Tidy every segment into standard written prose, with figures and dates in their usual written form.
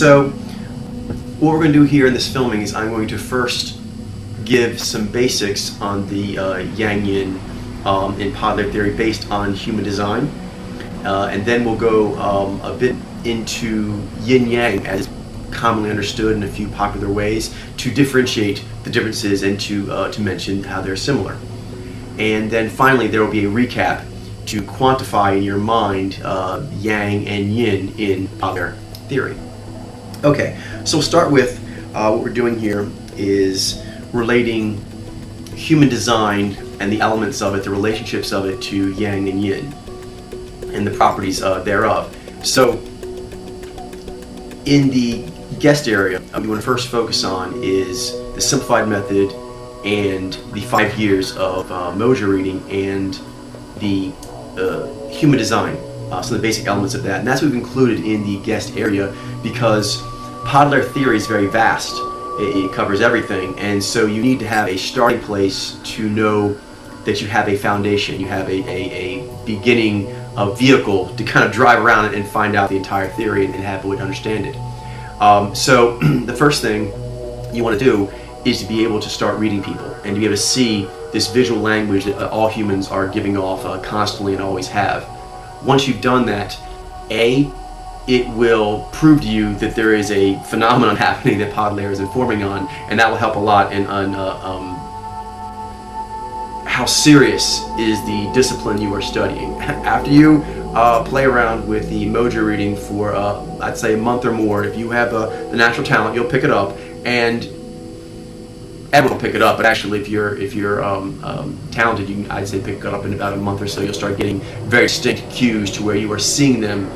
So what we're going to do here in this filming is I'm going to first give some basics on the Yang-Yin in Podler theory based on human design, and then we'll go a bit into Yin-Yang as commonly understood in a few popular ways to differentiate the differences and to mention how they're similar. And then finally there will be a recap to quantify in your mind Yang and Yin in Podler theory. Okay, so we'll start with what we're doing here is relating human design and the elements of it, the relationships of it to Yang and Yin and the properties thereof. So in the guest area, what we want to first focus on is the simplified method and the 5 years of Mojo reading and the human design, so the basic elements of that. And that's what we've included in the guest area because Podler theory is very vast. It covers everything, and so you need to have a starting place to know that you have a foundation, you have a beginning, a vehicle to kind of drive around and find out the entire theory and have a way to understand it. So the first thing you want to do is to be able to start reading people and to be able to see this visual language that all humans are giving off constantly and always have. Once you've done that, it will prove to you that there is a phenomenon happening that Podler is informing on, and that will help a lot in how serious is the discipline you are studying. After you play around with the Mojo reading for I'd say a month or more, if you have the natural talent, you'll pick it up, and everyone will pick it up. But actually, if you're talented, you can, I'd say, pick it up in about a month or so. You'll start getting very distinct cues to where you are seeing them.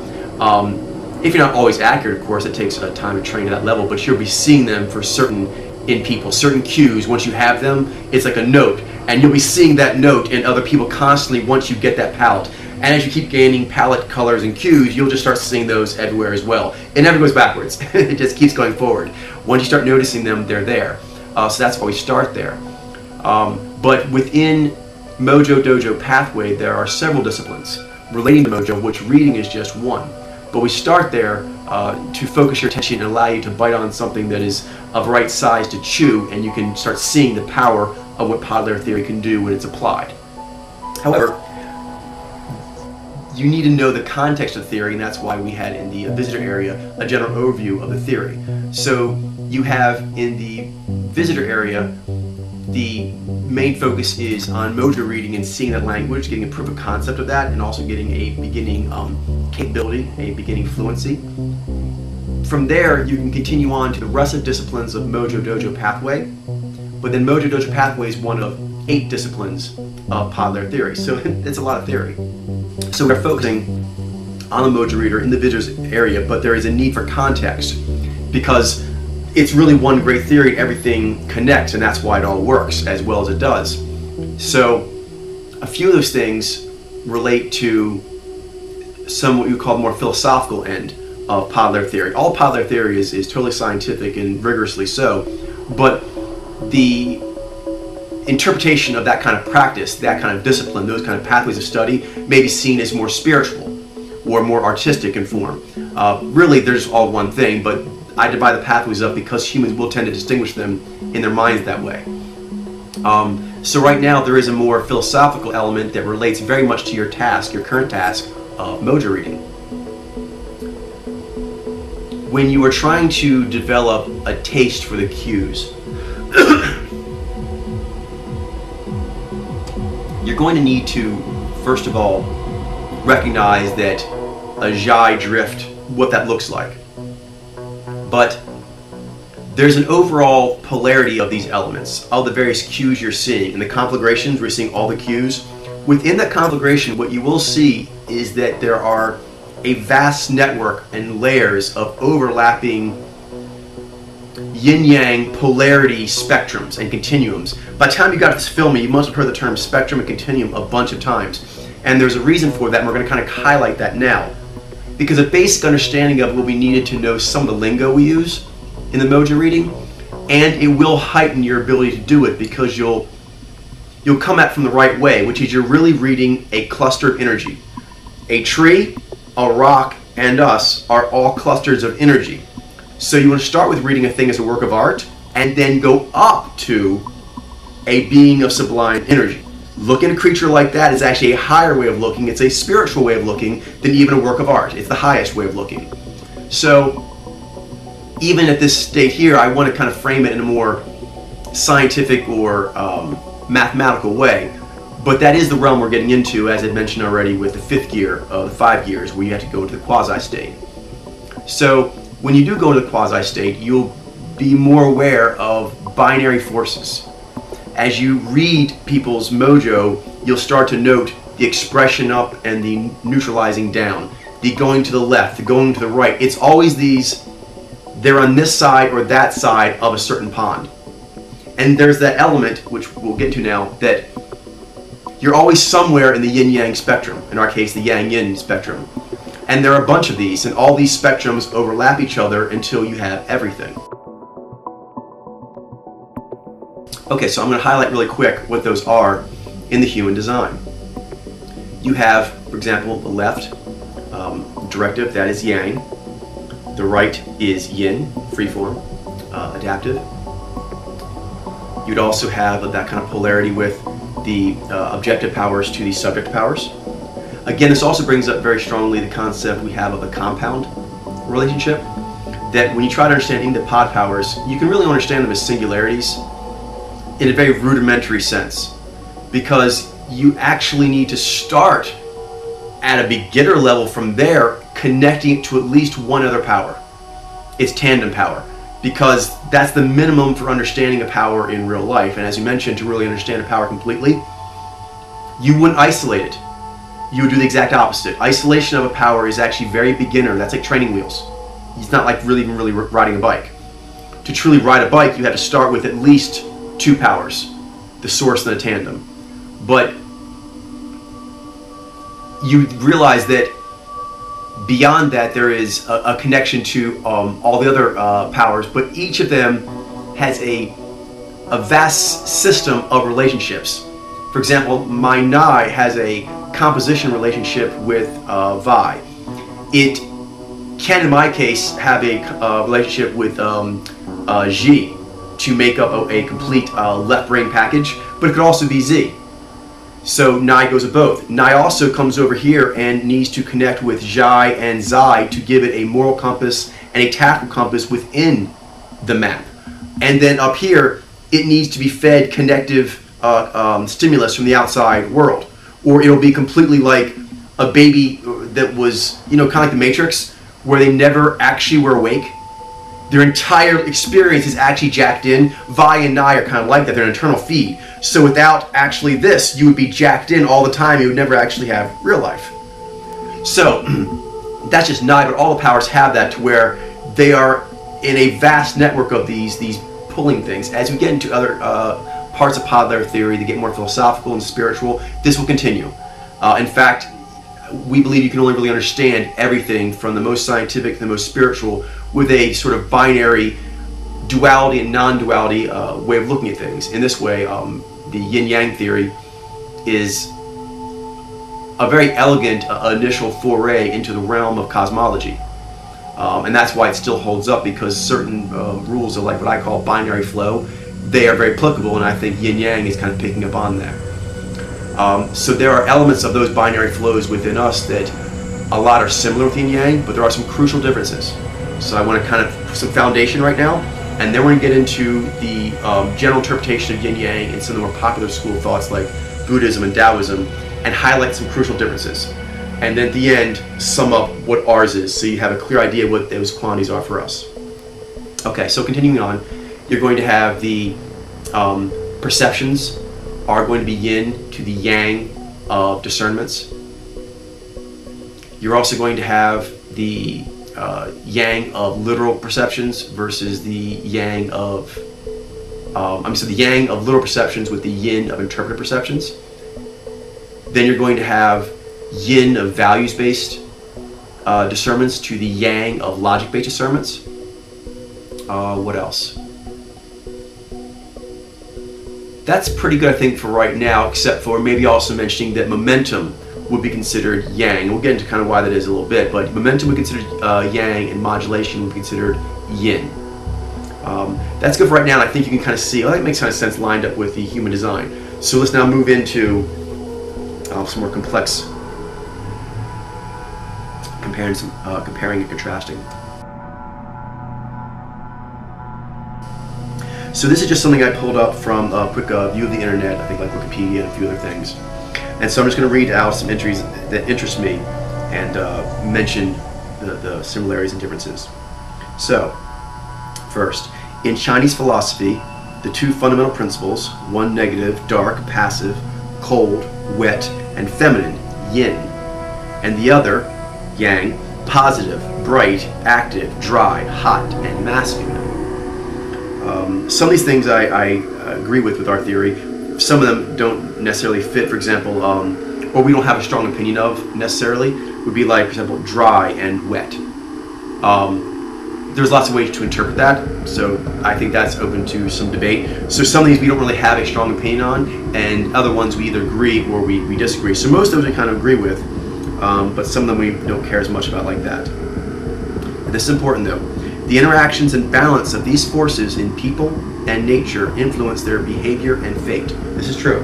If you're not always accurate, of course, it takes time to train to that level, but you'll be seeing them for certain in people, certain cues. Once you have them, it's like a note, and you'll be seeing that note in other people constantly once you get that palette. And as you keep gaining palette colors and cues, you'll just start seeing those everywhere as well. It never goes backwards. It just keeps going forward. Once you start noticing them, they're there. So that's why we start there. But within Mojo Dojo Pathway, there are several disciplines relating to Mojo, which reading is just one. But we start there to focus your attention and allow you to bite on something that is of right size to chew, and you can start seeing the power of what Podler theory can do when it's applied. However, you need to know the context of theory, and that's why we had in the visitor area a general overview of the theory. So you have in the visitor area, the main focus is on Mojo reading and seeing that language, getting a proof of concept of that, and also getting a beginning capability, a beginning fluency. From there, you can continue on to the rest of disciplines of Mojo Dojo Pathway, but then Mojo Dojo Pathway is one of 8 disciplines of Podler theory, so it's a lot of theory. So we're focusing on the Mojo reader in the visitors area, but there is a need for context because it's really one great theory, everything connects, and that's why it all works as well as it does. So a few of those things relate to some what you call the more philosophical end of Podler theory. All Podler theory is totally scientific and rigorously so, but the interpretation of that kind of practice, that kind of discipline, those kind of pathways of study may be seen as more spiritual or more artistic in form. Really, they're just all one thing, but I divide the pathways up because humans will tend to distinguish them in their minds that way. So right now there is a more philosophical element that relates very much to your task, your current task of Mojo reading. When you are trying to develop a taste for the cues, you're going to need to, first of all, recognize that a Jai drift, what that looks like. But there's an overall polarity of these elements, of the various cues you're seeing. In the conflagrations, we're seeing all the cues. Within that conflagration, what you will see is that there are a vast network and layers of overlapping yin-yang polarity spectrums and continuums. By the time you got to this filming, you must have heard the term spectrum and continuum a bunch of times. And there's a reason for that, and we're going to kind of highlight that now. Because a basic understanding of it will be needed to know some of the lingo we use in the Mojo reading, and it will heighten your ability to do it because you'll come at it from the right way, which is you're really reading a cluster of energy. A tree, a rock, and us are all clusters of energy. So you want to start with reading a thing as a work of art, and then go up to a being of sublime energy. Looking at a creature like that is actually a higher way of looking. It's a spiritual way of looking than even a work of art. It's the highest way of looking. So even at this state here, I want to kind of frame it in a more scientific or mathematical way. But that is the realm we're getting into, as I mentioned already, with the fifth gear of the 5 gears, where you have to go to the quasi-state. So when you do go to the quasi-state, you'll be more aware of binary forces. As you read people's mojo, you'll start to note the expression up and the neutralizing down, the going to the left, the going to the right. It's always these, they're on this side or that side of a certain pond. And there's that element, which we'll get to now, that you're always somewhere in the yin-yang spectrum, in our case the yang-yin spectrum. And there are a bunch of these, and all these spectrums overlap each other until you have everything. Okay, so I'm going to highlight really quick what those are in the human design. You have, for example, the left directive, that is yang. The right is yin, freeform, adaptive. You'd also have that kind of polarity with the objective powers to the subject powers. Again, this also brings up very strongly the concept we have of a compound relationship, that when you try to understand any of the pod powers, you can really understand them as singularities in a very rudimentary sense, because you actually need to start at a beginner level from there, connecting it to at least one other power. It's tandem power, because that's the minimum for understanding a power in real life. And as you mentioned, to really understand a power completely, you wouldn't isolate it. You would do the exact opposite. Isolation of a power is actually very beginner. That's like training wheels. It's not like really riding a bike. To truly ride a bike, you have to start with at least 2 powers, the source and the tandem. But you realize that beyond that, there is a connection to all the other powers, but each of them has a vast system of relationships. For example, my Nai has a composition relationship with Vi. It can, in my case, have a relationship with Ji to make up a complete left brain package, but it could also be Z. So Nai goes with both. Nai also comes over here and needs to connect with Jai and Zai to give it a moral compass and a tactical compass within the map. And then up here, it needs to be fed connective stimulus from the outside world, or it'll be completely like a baby that was, kind of like the Matrix, where they never actually were awake. Their entire experience is actually jacked in. Vi and Nai are kind of like that. They're an internal feed. So without actually this, you would be jacked in all the time. You would never actually have real life. So that's just Nai, but all the powers have that, to where they are in a vast network of these pulling things. As we get into other parts of pod layer theory, they get more philosophical and spiritual. This will continue. In fact, we believe you can only really understand everything from the most scientific to the most spiritual with a sort of binary duality and non-duality way of looking at things. In this way, the yin-yang theory is a very elegant initial foray into the realm of cosmology. And that's why it still holds up, because certain rules of like what I call binary flow, they are very applicable, and I think yin-yang is kind of picking up on that. So there are elements of those binary flows within us that a lot are similar with yin-yang, but there are some crucial differences. So I want to kind of put some foundation right now, and then we're going to get into the general interpretation of yin-yang and some of the more popular school thoughts like Buddhism and Taoism, and highlight some crucial differences. And then at the end, sum up what ours is, so you have a clear idea what those quantities are for us. Okay, so continuing on, you're going to have the perceptions are going to be yin to the yang of discernments. You're also going to have the yang of literal perceptions versus the yang of the yang of literal perceptions with the yin of interpretive perceptions. Then you're going to have yin of values-based discernments to the yang of logic-based discernments. What else? That's pretty good, I think, for right now, except for maybe also mentioning that momentum would be considered yang. We'll get into kind of why that is a little bit, but momentum would be considered yang, and modulation would be considered yin. That's good for right now, and I think you can kind of see, that makes kind of sense lined up with the human design. So let's now move into some more complex comparing and contrasting. So this is just something I pulled up from a quick view of the internet, I think like Wikipedia and a few other things. And so I'm just going to read out some entries that interest me and mention the similarities and differences. So, first, in Chinese philosophy, the two fundamental principles, one negative, dark, passive, cold, wet, and feminine, yin, and the other, yang, positive, bright, active, dry, hot, and masculine. Some of these things I agree with our theory. Some of them don't necessarily fit, for example, or we don't have a strong opinion of necessarily, would be like, for example, dry and wet. There's lots of ways to interpret that, so I think that's open to some debate. So some of these we don't really have a strong opinion on, and other ones we either agree or we disagree. So most of those we kind of agree with, but some of them we don't care as much about like that. This is important though. The interactions and balance of these forces in people and nature influence their behavior and fate. This is true.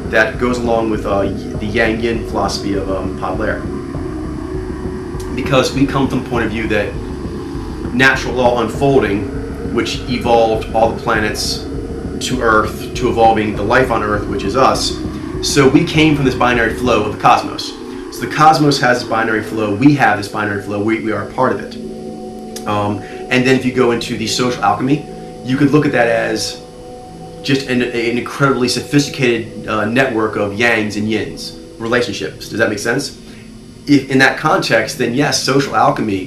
That goes along with the Yang-Yin philosophy of Baudelaire. Because we come from the point of view that natural law unfolding, which evolved all the planets to Earth, to evolving the life on Earth, which is us. So we came from this binary flow of the cosmos. So the cosmos has this binary flow, we have this binary flow, we are a part of it. And then if you go into the social alchemy, you could look at that as just an incredibly sophisticated network of yangs and yins, relationships. Does that make sense? If, in that context, then yes, social alchemy,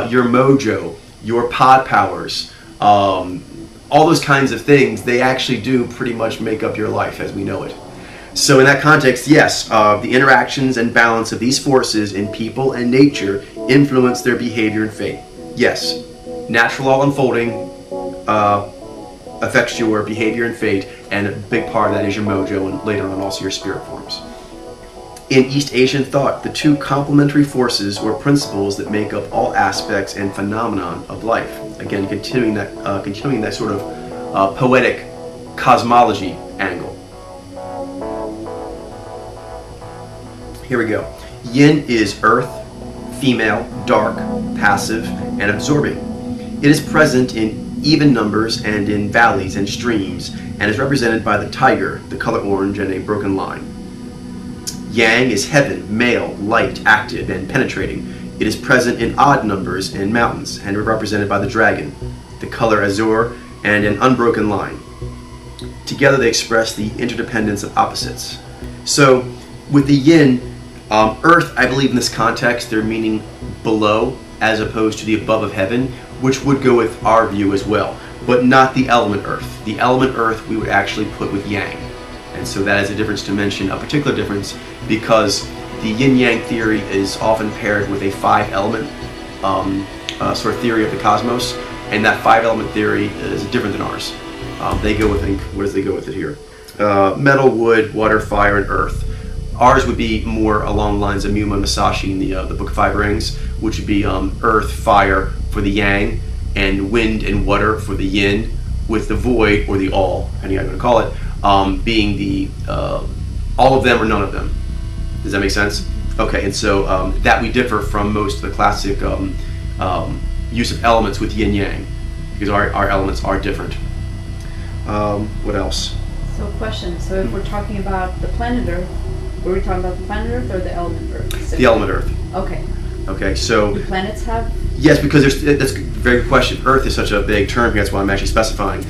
your mojo, your pod powers, all those kinds of things, they actually do pretty much make up your life as we know it. So in that context, yes, the interactions and balance of these forces in people and nature influence their behavior and fate. Yes, natural law unfolding affects your behavior and fate, and a big part of that is your mojo, and later on also your spirit forms. In East Asian thought, the two complementary forces or principles that make up all aspects and phenomenon of life. Again, continuing that sort of poetic cosmology angle. Here we go. Yin is earth, female, dark, passive, and absorbing. It is present in even numbers and in valleys and streams, and is represented by the tiger, the color orange, and a broken line. Yang is heaven, male, light, active, and penetrating. It is present in odd numbers and mountains, and represented by the dragon, the color azure, and an unbroken line. Together they express the interdependence of opposites. So, with the yin, earth, I believe in this context, they're meaning below as opposed to the above of heaven, which would go with our view as well, but not the element earth. The element earth we would actually put with yang. And so that is a difference to mention, a particular difference, because the yin-yang theory is often paired with a five-element sort of theory of the cosmos, and that five-element theory is different than ours. They go with, what does they go with it here? Metal, wood, water, fire, and earth. Ours would be more along the lines of Muma Masashi in the Book of Five Rings, which would be earth, fire for the yang, and wind and water for the yin, with the void or the all, any how you want to call it, being the all of them or none of them. Does that make sense? Okay, and so that we differ from most of the classic use of elements with yin yang, because our elements are different. What else? So question, so if we're talking about the planet Earth, were we talking about the planet Earth or the element Earth? The element Earth. Okay. Okay, so... Do planets have... Yes, because that's a very good question. Earth is such a big term here, that's why I'm actually specifying,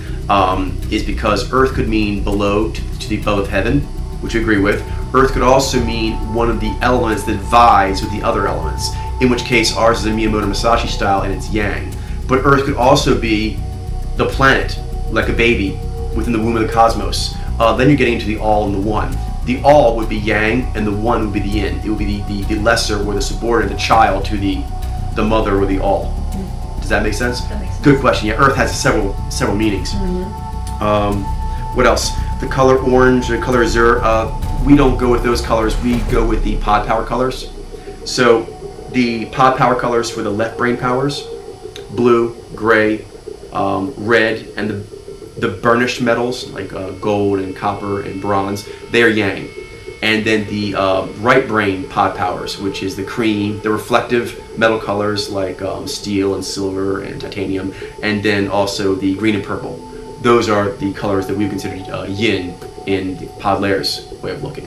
is because Earth could mean below to the above of heaven, which I agree with. Earth could also mean one of the elements that vies with the other elements, in which case ours is a Miyamoto Musashi style and it's yang. But Earth could also be the planet, like a baby, within the womb of the cosmos. Then you're getting into the all and the one. The all would be yang, and the one would be the yin. It would be the lesser or the subordinate, the child to the mother or the all. Does that make sense? That makes sense. Good question. Yeah, Earth has several meanings. What else? The color orange, the color azure. We don't go with those colors. We go with the pod power colors. So the pod power colors for the left brain powers: blue, gray, red, and the burnished metals like gold and copper and bronze, they are yang. And then the right brain pod powers, which is the cream, the reflective metal colors like steel and silver and titanium, and then also the green and purple. Those are the colors that we consider yin in the pod layers way of looking.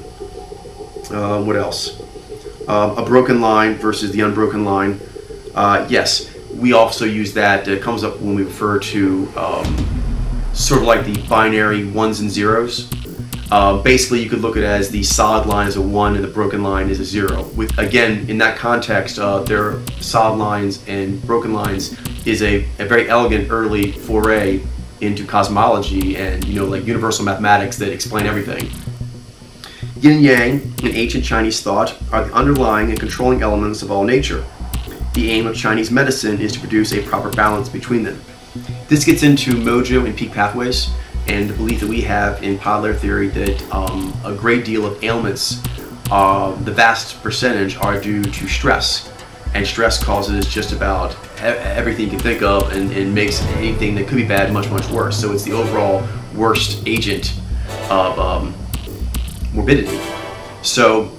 What else? A broken line versus the unbroken line. Yes, we also use that. It comes up when we refer to sort of like the binary ones and zeros. Basically, you could look at it as the solid line is a 1 and the broken line is a 0. With, again, in that context, their solid lines and broken lines is a very elegant early foray into cosmology and, you know, like universal mathematics that explain everything. Yin and yang in ancient Chinese thought are the underlying and controlling elements of all nature. The aim of Chinese medicine is to produce a proper balance between them. This gets into mojo and peak pathways, and the belief that we have in pod layer theory that a great deal of ailments, the vast percentage, are due to stress. And stress causes just about everything you can think of and makes anything that could be bad much, much worse. So it's the overall worst agent of morbidity. So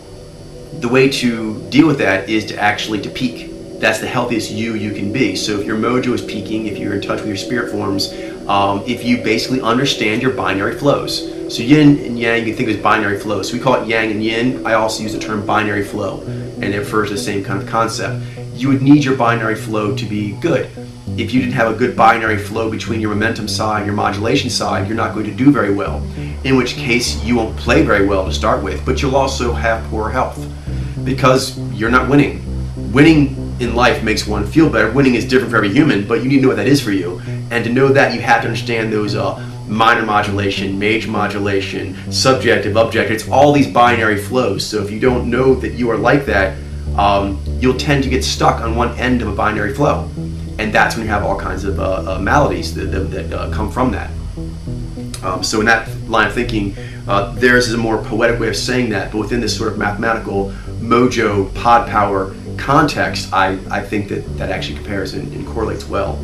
the way to deal with that is to actually to peak. That's the healthiest you can be. So if your mojo is peaking, if you're in touch with your spirit forms, if you basically understand your binary flows. So yin and yang, you think of as binary flows. So we call it yang and yin. I also use the term binary flow, and it refers to the same kind of concept. You would need your binary flow to be good. If you didn't have a good binary flow between your momentum side and your modulation side, you're not going to do very well. In which case, you won't play very well to start with, but you'll also have poor health because you're not winning. Winning in life makes one feel better. Winning is different for every human, but you need to know what that is for you. And to know that, you have to understand those minor modulation, major modulation, subjective, objective. It's all these binary flows. So if you don't know that you are like that, you'll tend to get stuck on one end of a binary flow. And that's when you have all kinds of maladies that come from that. So in that line of thinking, theirs is a more poetic way of saying that, but within this sort of mathematical mojo, pod power context, I think that actually compares and correlates well.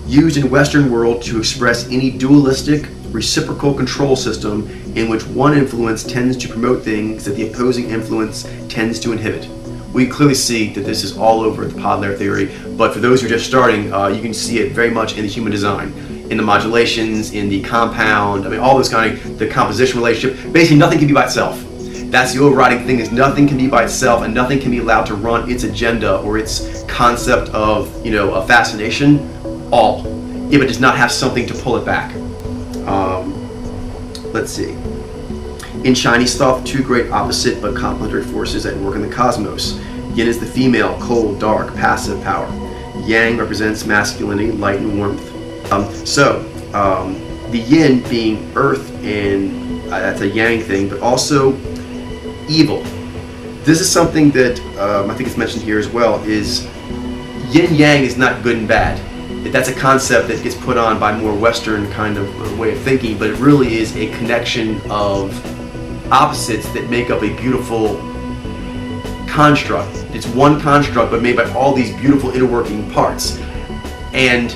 Used in Western world to express any dualistic reciprocal control system in which one influence tends to promote things that the opposing influence tends to inhibit. We clearly see that this is all over the pod layer theory, but for those who are just starting, you can see it very much in the human design, in the modulations, in the compound, I mean all those kind of, the composition relationship. Basically nothing can be by itself. That's the overriding thing, is nothing can be by itself and nothing can be allowed to run its agenda or its concept of, you know, a fascination, all, if it does not have something to pull it back. Let's see. In Chinese thought, two great opposite but complementary forces at work in the cosmos. Yin is the female, cold, dark, passive power. Yang represents masculinity, light and warmth. The yin being earth, and that's a yang thing, but also evil. This is something that I think it's mentioned here as well, is yin yang is not good and bad. That's a concept that gets put on by more Western kind of way of thinking, but it really is a connection of opposites that make up a beautiful construct. It's one construct but made by all these beautiful interworking parts. And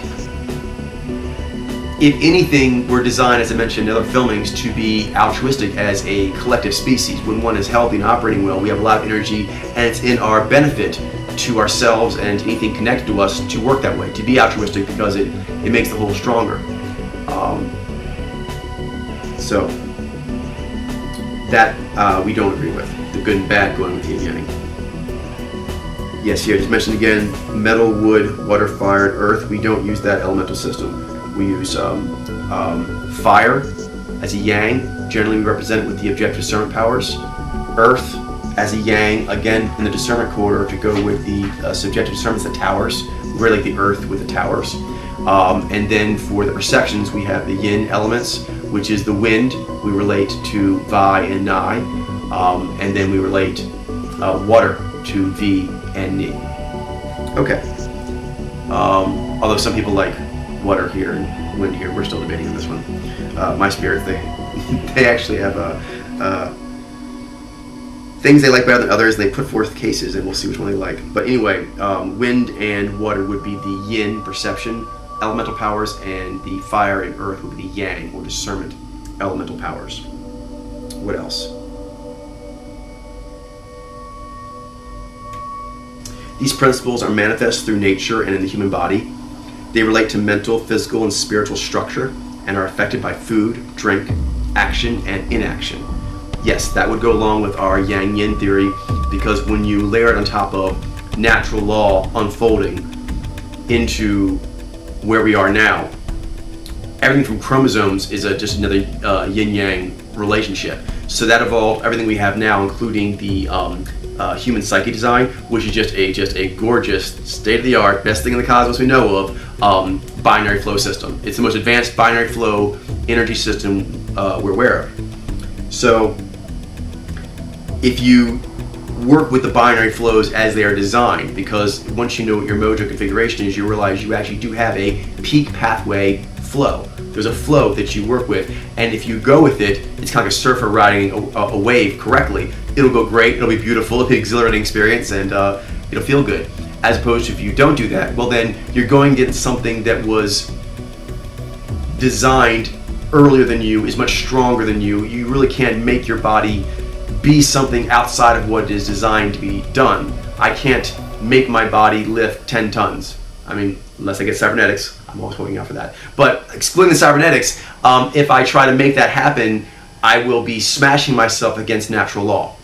if anything, we're designed, as I mentioned in other filmings, to be altruistic as a collective species. When one is healthy and operating well, we have a lot of energy, and it's in our benefit to ourselves and to anything connected to us to work that way, to be altruistic, because it makes the whole stronger. So that we don't agree with, the good and bad going with yin yang. Yes, here, just mentioned again, metal, wood, water, fire, and earth. We don't use that elemental system. We use fire as a yang. Generally, we represent it with the objective discernment powers. Earth as a yang, again in the discernment corridor, to go with the subjective discernments, the towers. We relate the earth with the towers. And then for the perceptions, we have the yin elements, which is the wind. We relate to Vi and Nai. And then we relate water to Vi and Ni. Okay. Although some people like water here and wind here, we're still debating on this one. My spirit, they actually have things they like better than others, and they put forth cases, and we'll see which one they like. But anyway, wind and water would be the yin, perception, elemental powers, and the fire and earth would be the yang, or discernment, elemental powers. What else? These principles are manifest through nature and in the human body. They relate to mental, physical, and spiritual structure, and are affected by food, drink, action, and inaction. Yes, that would go along with our Yang-Yin theory, because when you layer it on top of natural law unfolding into where we are now, everything from chromosomes is just another yin-yang relationship. So that evolved everything we have now, including the human psyche design, which is just a gorgeous, state-of-the-art, best thing in the cosmos we know of, binary flow system. It's the most advanced binary flow energy system we're aware of. So if you work with the binary flows as they are designed, because once you know what your mojo configuration is, you realize you actually do have a peak pathway flow. There's a flow that you work with, and if you go with it, it's kind of like a surfer riding a wave correctly. It'll go great, it'll be beautiful, it'll be an exhilarating experience, and it'll feel good. As opposed to if you don't do that, well then you're going to get something that was designed earlier than you, is much stronger than you. You really can't make your body be something outside of what it is designed to be done. I can't make my body lift 10 tons. I mean, unless I get cybernetics. I'm always holding out for that. But excluding the cybernetics, if I try to make that happen, I will be smashing myself against natural law.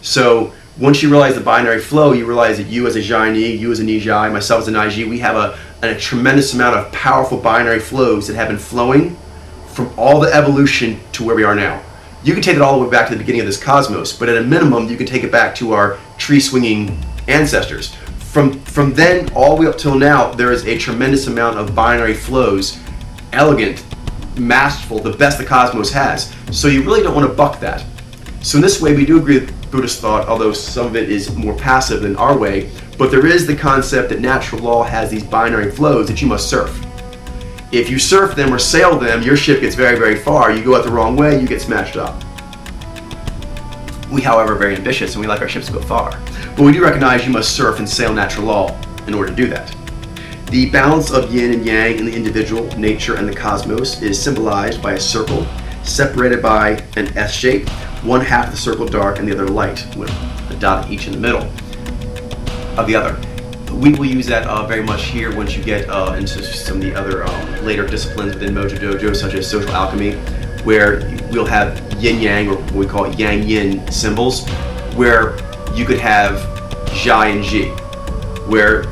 So once you realize the binary flow, you realize that you as a Jai-Ni, you as a Ni-Jai, myself as a Nai-Ji, we have a tremendous amount of powerful binary flows that have been flowing from all the evolution to where we are now. You can take it all the way back to the beginning of this cosmos, but at a minimum, you can take it back to our tree-swinging ancestors. From then all the way up till now, there is a tremendous amount of binary flows, elegant, masterful, the best the cosmos has. So you really don't want to buck that. So in this way, we do agree with Buddhist thought, although some of it is more passive than our way, but there is the concept that natural law has these binary flows that you must surf. If you surf them or sail them, your ship gets very, very far. You go out the wrong way, you get smashed up. We, however, are very ambitious and we like our ships to go far. But we do recognize you must surf and sail natural law in order to do that. The balance of yin and yang in the individual, nature, and the cosmos is symbolized by a circle separated by an S shape, one half of the circle dark and the other light, with a dot each in the middle of the other. We will use that very much here once you get into some of the other later disciplines within Mojo Dojo, such as social alchemy, where we'll have yin-yang, or what we call yang-yin symbols, where you could have Jai and Ji, where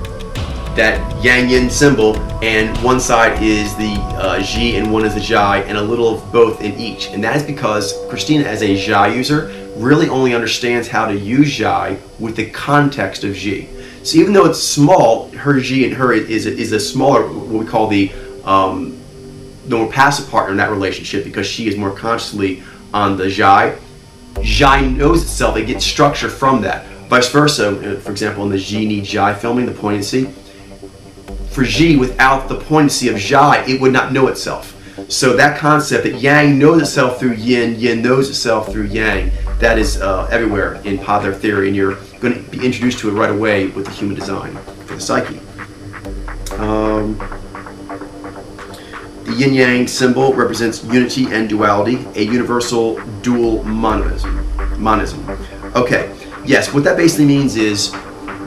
that yang-yin symbol, and one side is the Ji and one is the Jai, and a little of both in each. And that is because Christina, as a Jai user, really only understands how to use Jai with the context of Ji. So even though it's small, her Ji and her is a smaller, what we call the more passive partner in that relationship, because she is more consciously on the Jai. Jai knows itself, it gets structure from that. Vice versa, for example, in the Ji Ni Jai filming, the poignancy, for Ji, without the poignancy of Jai, it would not know itself. So that concept that Yang knows itself through Yin, Yin knows itself through Yang, that is everywhere in popular theory, and you're going to be introduced to it right away with the human design for the psyche. The yin-yang symbol represents unity and duality, a universal dual monism. Okay, yes, what that basically means is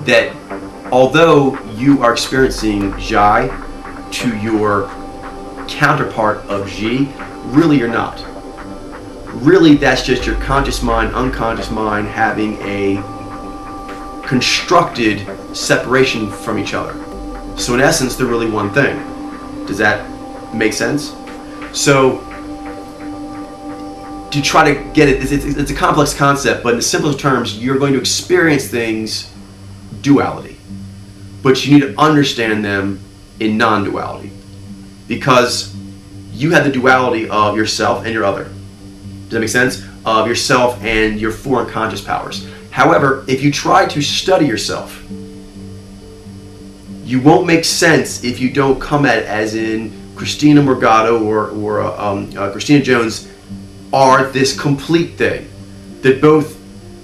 that although you are experiencing Jai to your counterpart of Ji, really you're not. Really, that's just your conscious mind, unconscious mind having a constructed separation from each other. So in essence, they're really one thing. Does that make sense? So to try to get it, it's a complex concept, but in the simplest terms, you're going to experience things duality, but you need to understand them in non-duality, because you have the duality of yourself and your other. Does that make sense? Of yourself and your four unconscious powers. However, if you try to study yourself, you won't make sense if you don't come at it as in Christina Morgado or Christina Jones are this complete thing, that both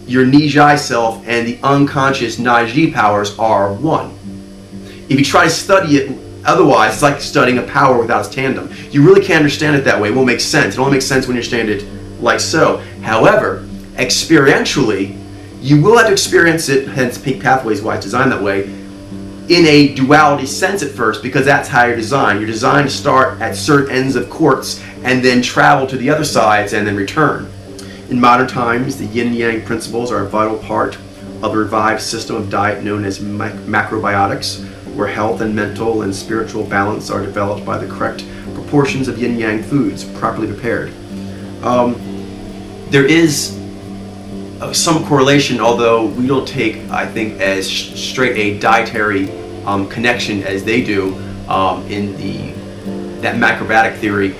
your Ni-Zhi self and the unconscious Ni-Ji powers are one. If you try to study it otherwise, it's like studying a power without its tandem. You really can't understand it that way. It won't make sense. It only makes sense when you understand it like so. However, experientially, you will have to experience it, hence peak pathways, why it's designed that way, in a duality sense at first, because that's how you're designed. You're designed to start at certain ends of quartz and then travel to the other sides and then return. In modern times, the yin and yang principles are a vital part of the revived system of diet known as macrobiotics, where health and mental and spiritual balance are developed by the correct proportions of yin yang foods, properly prepared. There is some correlation, although we don't take, I think, as straight a dietary connection as they do in that macrobiotic theory.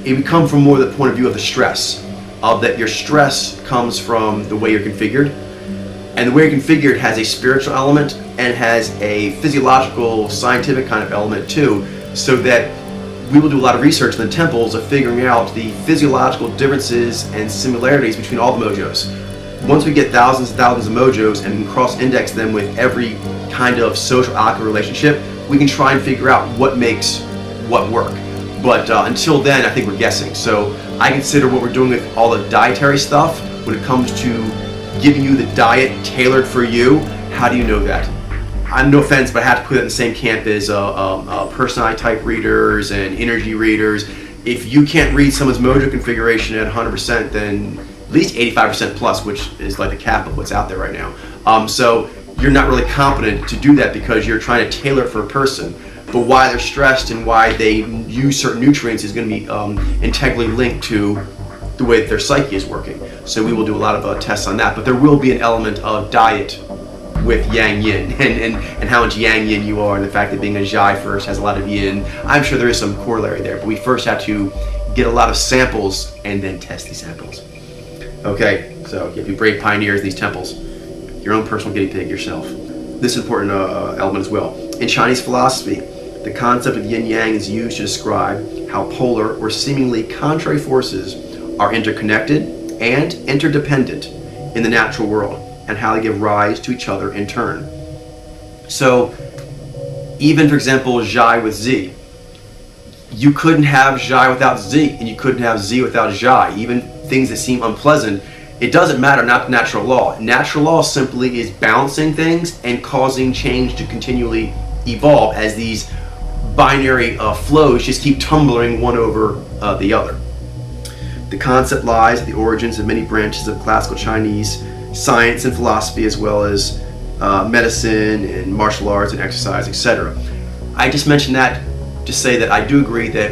It would come from more the point of view of the stress, that your stress comes from the way you're configured, and the way you're configured has a spiritual element and has a physiological, scientific kind of element too, so that we will do a lot of research in the temples of figuring out the physiological differences and similarities between all the mojos. Once we get thousands and thousands of mojos and cross-index them with every kind of social alchemy relationship, we can try and figure out what makes what work. But until then, I think we're guessing. So I consider what we're doing with all the dietary stuff, when it comes to giving you the diet tailored for you, how do you know that? I'm no offense, but I have to put it in the same camp as personality type readers and energy readers. If you can't read someone's mojo configuration at 100%, then at least 85% plus, which is like the cap of what's out there right now. So you're not really competent to do that because you're trying to tailor it for a person. But why they're stressed and why they use certain nutrients is going to be integrally linked to the way that their psyche is working. So we will do a lot of tests on that. But there will be an element of diet with yang yin and how much yang yin you are, and the fact that being a Zhi first has a lot of yin. I'm sure there is some corollary there, but we first have to get a lot of samples and then test these samples. Okay, so if you brave pioneers in these temples, your own personal guinea pig yourself. This is an important element as well. In Chinese philosophy, the concept of yin-yang is used to describe how polar or seemingly contrary forces are interconnected and interdependent in the natural world, and how they give rise to each other in turn. So, even for example, Zhi with Z, you couldn't have Zhi without Z, and you couldn't have Z without Zhi. Even things that seem unpleasant, it doesn't matter, not natural law. Natural law simply is balancing things and causing change to continually evolve as these binary flows just keep tumbling one over the other. The concept lies at the origins of many branches of classical Chinese science and philosophy, as well as medicine and martial arts and exercise, etc. I just mentioned that to say that I do agree that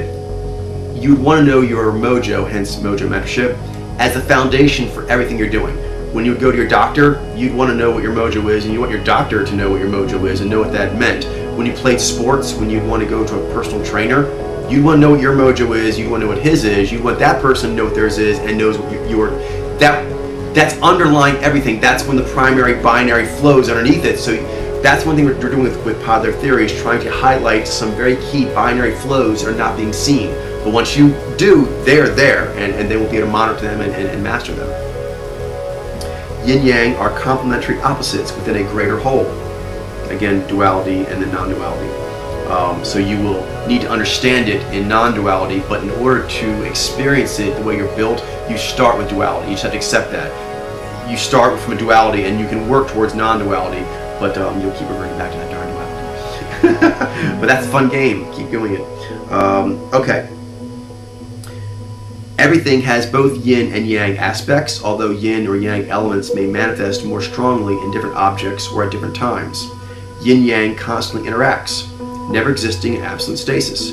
you'd want to know your mojo, hence mojo mentorship, as the foundation for everything you're doing. When you would go to your doctor, you'd want to know what your mojo is, and you want your doctor to know what your mojo is and know what that meant. When you played sports, when you'd want to go to a personal trainer, you'd want to know what your mojo is, you'd want to know what his is, you'd want that person to know what theirs is and knows what that's underlying everything. That's when the primary binary flows underneath it. So that's one thing we're doing with Padler theory, is trying to highlight some very key binary flows that are not being seen. But once you do, they're there, and then we'll be able to monitor them and master them. Yin-yang are complementary opposites within a greater whole. Again, duality and then non-duality. So you will need to understand it in non-duality, but in order to experience it the way you're built, you start with duality. You just have to accept that. You start from a duality and you can work towards non-duality, but you'll keep reverting back to that darn duality. But that's a fun game. Keep doing it. Okay. Everything has both yin and yang aspects, although yin or yang elements may manifest more strongly in different objects or at different times. Yin-yang constantly interacts, never existing in absolute stasis.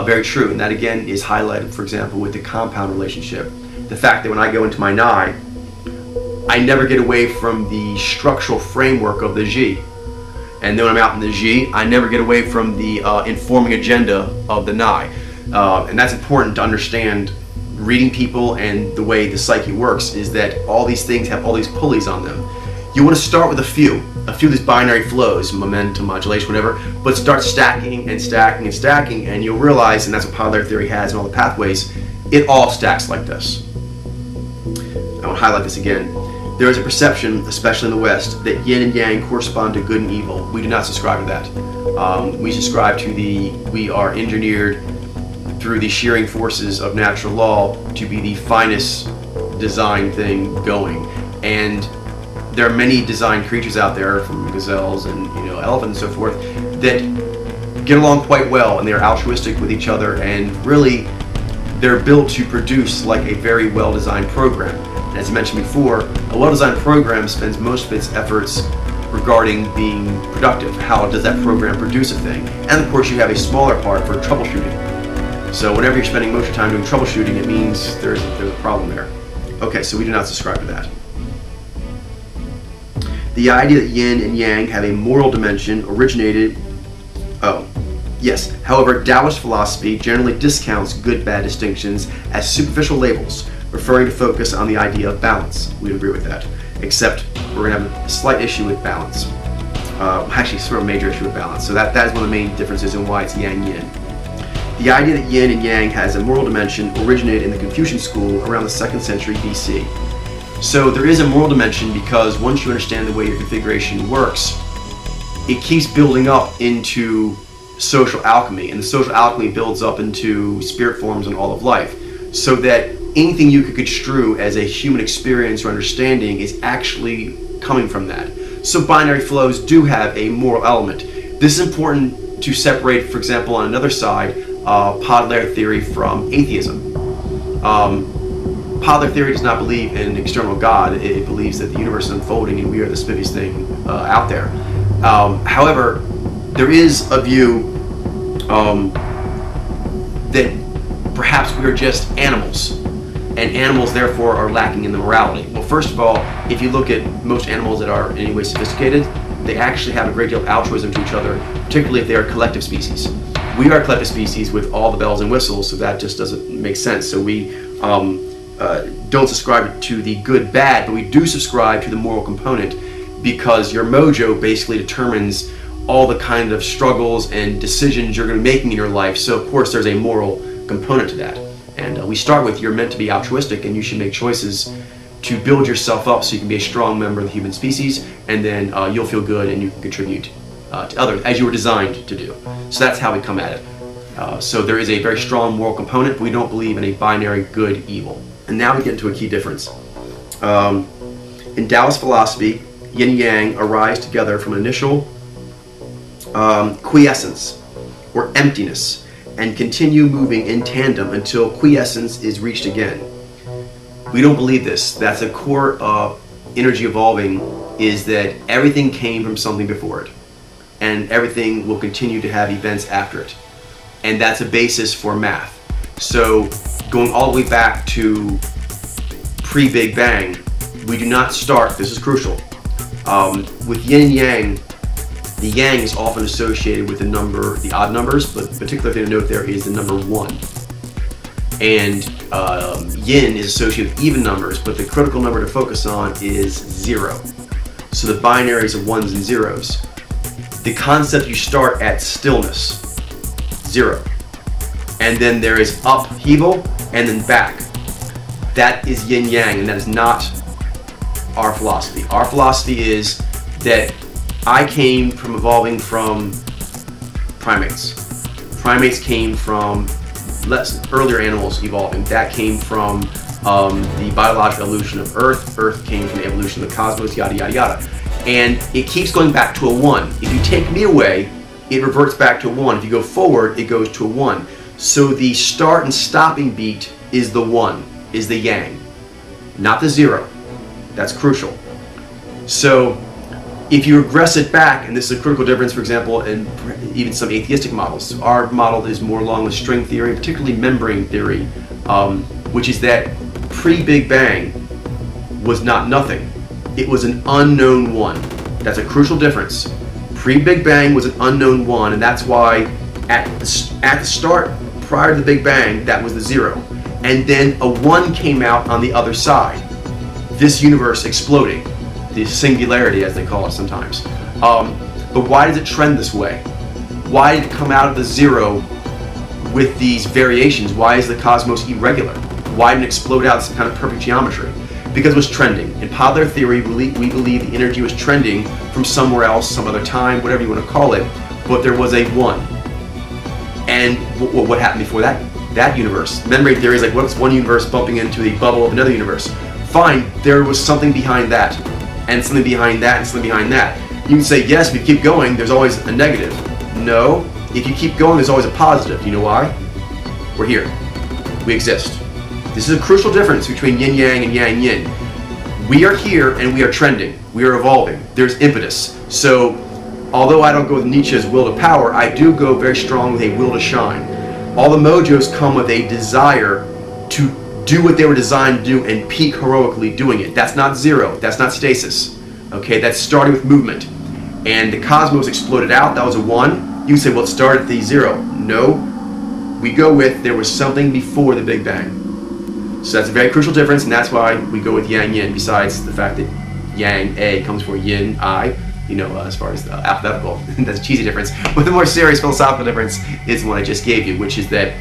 Very true, and that again is highlighted, for example, with the compound relationship. The fact that when I go into my Nai, I never get away from the structural framework of the Ji. And then when I'm out in the Ji, I never get away from the informing agenda of the Nai. And that's important to understand. Reading people and the way the psyche works is that all these things have all these pulleys on them. You want to start with a few of these binary flows, momentum, modulation, whatever, but start stacking and stacking and stacking, and you'll realize, and that's what Padler theory has and all the pathways, it all stacks like this. I want to highlight this again. there is a perception, especially in the West, that yin and yang correspond to good and evil. We do not subscribe to that. We subscribe to we are engineered through the shearing forces of natural law to be the finest design thing going. And there are many designed creatures out there, from gazelles and elephants and so forth, that get along quite well, and they're altruistic with each other, and really they're built to produce like a very well-designed program. And as I mentioned before, a well-designed program spends most of its efforts regarding being productive. How does that program produce a thing? And of course you have a smaller part for troubleshooting. So whenever you're spending most of your time doing troubleshooting, it means there's a problem there. Okay, so we do not subscribe to that. The idea that yin and yang have a moral dimension originated, however, Taoist philosophy generally discounts good-bad distinctions as superficial labels, referring to focus on the idea of balance. We agree with that, except we're going to have a slight issue with balance. Actually, sort of a major issue with balance. So that is one of the main differences in why it's yang-yin. The idea that yin and yang has a moral dimension originated in the Confucian school around the 2nd century BC. So there is a moral dimension because once you understand the way your configuration works, it keeps building up into social alchemy, and the social alchemy builds up into spirit forms and all of life, so that anything you could construe as a human experience or understanding is actually coming from that. So binary flows do have a moral element. This is important to separate, for example, on another side, pod-layer theory from atheism. Pod-layer theory does not believe in an external God. It believes that the universe is unfolding and we are the spivviest thing out there. However, there is a view that perhaps we are just animals, and animals therefore are lacking in the morality. Well, first of all, if you look at most animals that are in any way sophisticated, they actually have a great deal of altruism to each other, particularly if they are collective species. We are a collective species with all the bells and whistles, so that just doesn't make sense. So we don't subscribe to the good-bad, but we do subscribe to the moral component, because your mojo basically determines all the kind of struggles and decisions you're going to be making in your life. So of course there's a moral component to that. And we start with, you're meant to be altruistic and you should make choices to build yourself up so you can be a strong member of the human species, and then you'll feel good and you can contribute to others as you were designed to do. So that's how we come at it. So there is a very strong moral component, but we don't believe in a binary good-evil. And now we get into a key difference. In Taoist philosophy, yin and yang arise together from an initial quiescence or emptiness, and continue moving in tandem until quiescence is reached again. We don't believe this. That's a core of energy evolving, is that everything came from something before it, and everything will continue to have events after it. And that's a basis for math. So going all the way back to pre-Big Bang, we do not start, this is crucial, with yin and yang. The yang is often associated with the odd numbers, but the particular thing to note there is the number 1. And yin is associated with even numbers, but the critical number to focus on is 0. So the binaries of 1s and 0s. The concept you start at stillness, 0. And then there is upheaval and then back. That is yin yang, and that is not our philosophy. Our philosophy is that I came from evolving from primates. Primates came from earlier animals evolving. That came from the biological evolution of Earth. Earth came from the evolution of the cosmos, yada, yada, yada. And it keeps going back to a 1. If you take me away, it reverts back to a 1. If you go forward, it goes to a 1. So the start and stopping beat is the 1, is the yang, not the 0. That's crucial. So if you regress it back, and this is a critical difference, for example, in even some atheistic models. Our model is more along with string theory, particularly membrane theory, which is that pre-Big Bang was not nothing. It was an unknown 1. That's a crucial difference. Pre-Big Bang was an unknown 1, and that's why at the start, prior to the Big Bang, that was the 0. And then a 1 came out on the other side. This universe exploding. The singularity, as they call it sometimes. But why does it trend this way? Why did it come out of the 0 with these variations? Why is the cosmos irregular? Why didn't it explode out some kind of perfect geometry? Because it was trending. In popular theory, we believe the energy was trending from somewhere else, some other time, whatever you want to call it, but there was a one. And what happened before that universe? Membrane theory is like, what's one universe bumping into the bubble of another universe? Fine, there was something behind that, and something behind that, and something behind that. You can say, yes, if you keep going, there's always a negative. No, if you keep going, there's always a positive. Do you know why? We're here. We exist. This is a crucial difference between yin yang and yang yin. We are here and we are trending. We are evolving. There's impetus. So, although I don't go with Nietzsche's will to power, I do go very strong with a will to shine. All the mojos come with a desire to do what they were designed to do and peak heroically doing it. That's not zero. That's not stasis. Okay, that's starting with movement. And the cosmos exploded out. That was a one. You can say, well, it started at the zero. No. We go with there was something before the Big Bang. So that's a very crucial difference, and that's why we go with yang yin, besides the fact that yang, A, comes before yin, I, you know, as far as the alphabetical. That's a cheesy difference. But the more serious philosophical difference is the one I just gave you, which is that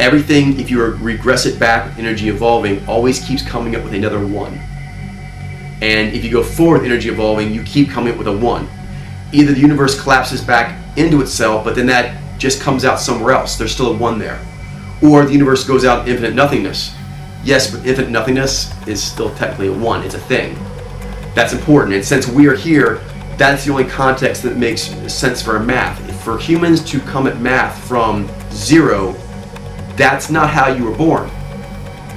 everything, if you regress it back, energy evolving, always keeps coming up with another one. And if you go forward, energy evolving, you keep coming up with a one. Either the universe collapses back into itself, but then that just comes out somewhere else. There's still a one there. Or the universe goes out in infinite nothingness. Yes, but infinite nothingness is still technically a one. It's a thing. That's important. And since we are here, that's the only context that makes sense for our math. For humans to come at math from zero, that's not how you were born.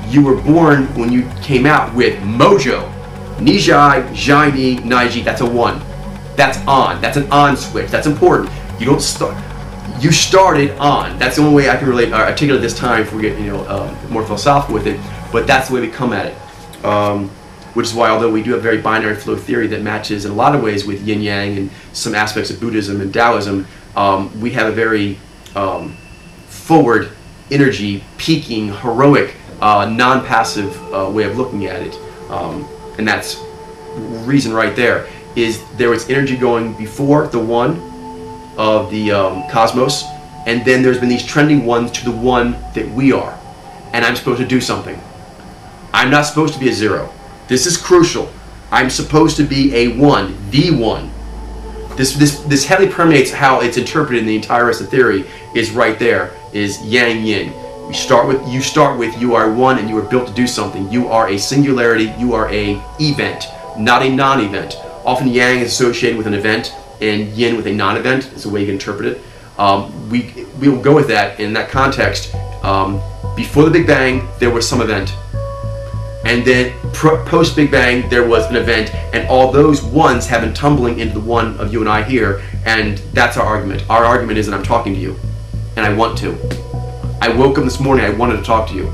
You were born when you came out with mojo. Nijai, Jaini, Naiji, that's a one. That's on. That's an on switch. That's important. You don't start. You started on. That's the only way I can really articulate this time if we get more philosophical with it. But that's the way we come at it. Which is why, although we do have very binary flow theory that matches in a lot of ways with yin yang and some aspects of Buddhism and Taoism, we have a very forward energy, peaking, heroic, non-passive way of looking at it. And that's reason right there is there was energy going before the one of the cosmos, and then there's been these trending ones to the one that we are, and I'm supposed to do something. I'm not supposed to be a zero. This is crucial. I'm supposed to be a one, the one. This heavily permeates how it's interpreted in the entire rest of theory. Is right there is yang yin. You start with you are one and you are built to do something. You are a singularity. You are a event, not a non-event. Often yang is associated with an event, and yin with a non-event is the way you can interpret it. We will go with that in that context. Before the Big Bang, there was some event. And then post-Big Bang, there was an event, and all those ones have been tumbling into the one of you and I here, and that's our argument. Our argument is that I'm talking to you, and I want to. I woke up this morning, I wanted to talk to you.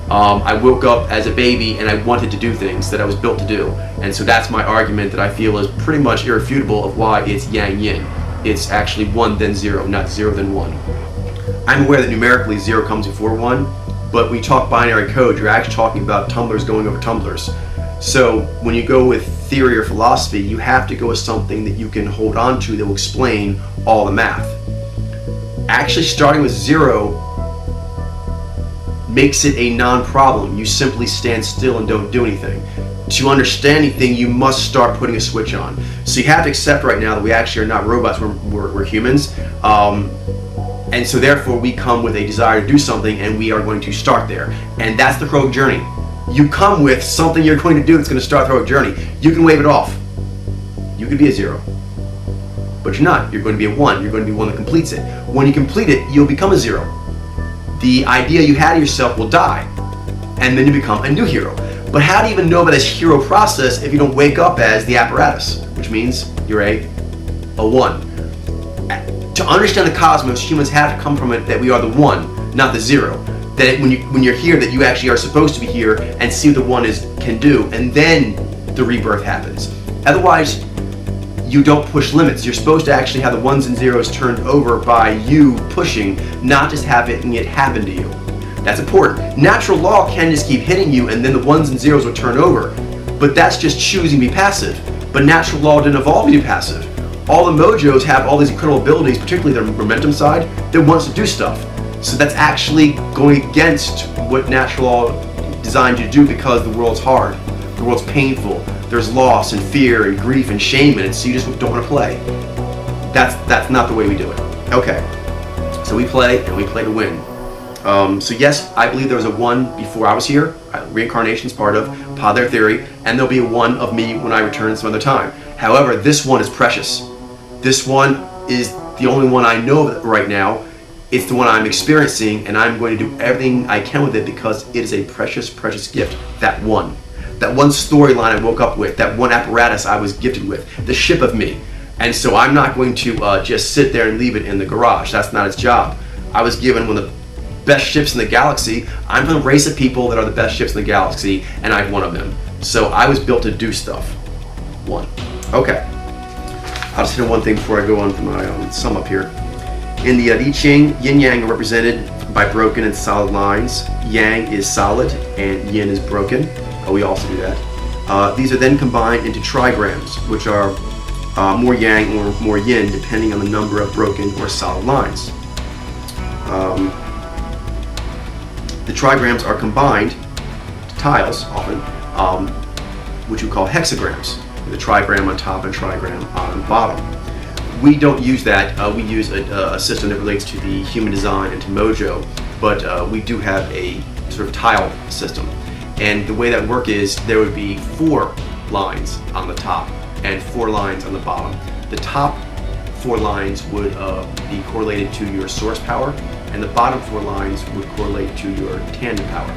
I woke up as a baby and I wanted to do things that I was built to do. And so that's my argument that I feel is pretty much irrefutable of why it's yang yin. It's actually one then zero, not zero then one. I'm aware that numerically zero comes before one, but when you talk binary code, you're actually talking about tumblers going over tumblers. So when you go with theory or philosophy, you have to go with something that you can hold on to that will explain all the math. Actually starting with zero makes it a non-problem. You simply stand still and don't do anything. To understand anything, you must start putting a switch on. So you have to accept right now that we actually are not robots, we're humans. And so therefore we come with a desire to do something, and we are going to start there. And that's the heroic journey. You come with something you're going to do that's going to start the heroic journey. You can wave it off. You could be a zero. But you're not. You're going to be a one. You're going to be one that completes it. When you complete it, you'll become a zero. The idea you had of yourself will die, and then you become a new hero. But how do you even know about this hero process if you don't wake up as the apparatus, which means you're a one? To understand the cosmos, humans have to come from it that we are the one, not the zero. That when you're here, that you actually are supposed to be here and see what the one can do, and then the rebirth happens. Otherwise, you don't push limits. You're supposed to actually have the ones and zeros turned over by you pushing, not just having it happen to you. That's important. Natural law can just keep hitting you and then the ones and zeros will turn over. But that's just choosing to be passive. But natural law didn't evolve to be passive. All the mojos have all these incredible abilities, particularly the momentum side, that wants to do stuff. So that's actually going against what natural law designed you to do because the world's hard, the world's painful, there's loss and fear and grief and shame in it, so you just don't want to play. That's not the way we do it. Okay, so we play, and we play to win. So yes, I believe there was a one before I was here. Reincarnation is part of Yin Theory, and there'll be a one of me when I return some other time. However, this one is precious. This one is the only one I know of right now. It's the one I'm experiencing, and I'm going to do everything I can with it because it is a precious, precious gift. That one storyline I woke up with, that one apparatus I was gifted with, the ship of me. And so I'm not going to just sit there and leave it in the garage. That's not its job. I was given one of the best ships in the galaxy. I'm from a race of people that are the best ships in the galaxy, and I'm one of them. So I was built to do stuff. One. Okay. I'll just hit one thing before I go on to my sum up here. In the I Ching, yin yang are represented by broken and solid lines. Yang is solid and yin is broken. We also do that. These are then combined into trigrams, which are more yang or more yin depending on the number of broken or solid lines. The trigrams are combined to tiles often, which we call hexagrams, with a trigram on top and a trigram on bottom. We don't use that. We use a system that relates to the human design and to Mojo, but we do have a sort of tile system. And the way that would work is there would be 4 lines on the top and 4 lines on the bottom. The top 4 lines would be correlated to your source power, and the bottom 4 lines would correlate to your tandem power.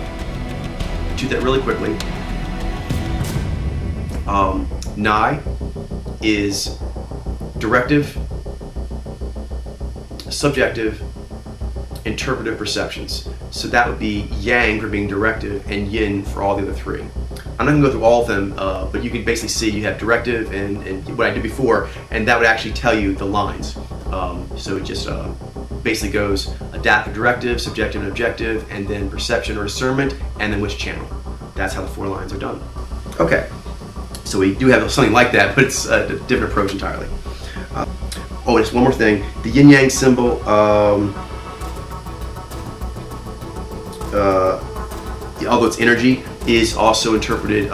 Do that really quickly. Nai is directive, subjective, interpretive perceptions. So that would be yang for being directive and yin for all the other 3. I'm not going to go through all of them, but you can basically see you have directive and what I did before, and that would actually tell you the lines. So it just basically goes adaptive, directive, subjective and objective, and then perception or discernment, and then which channel. That's how the 4 lines are done. Okay, so we do have something like that, but it's a different approach entirely. Oh, and just one more thing. The yin-yang symbol, although it's energy, is also interpreted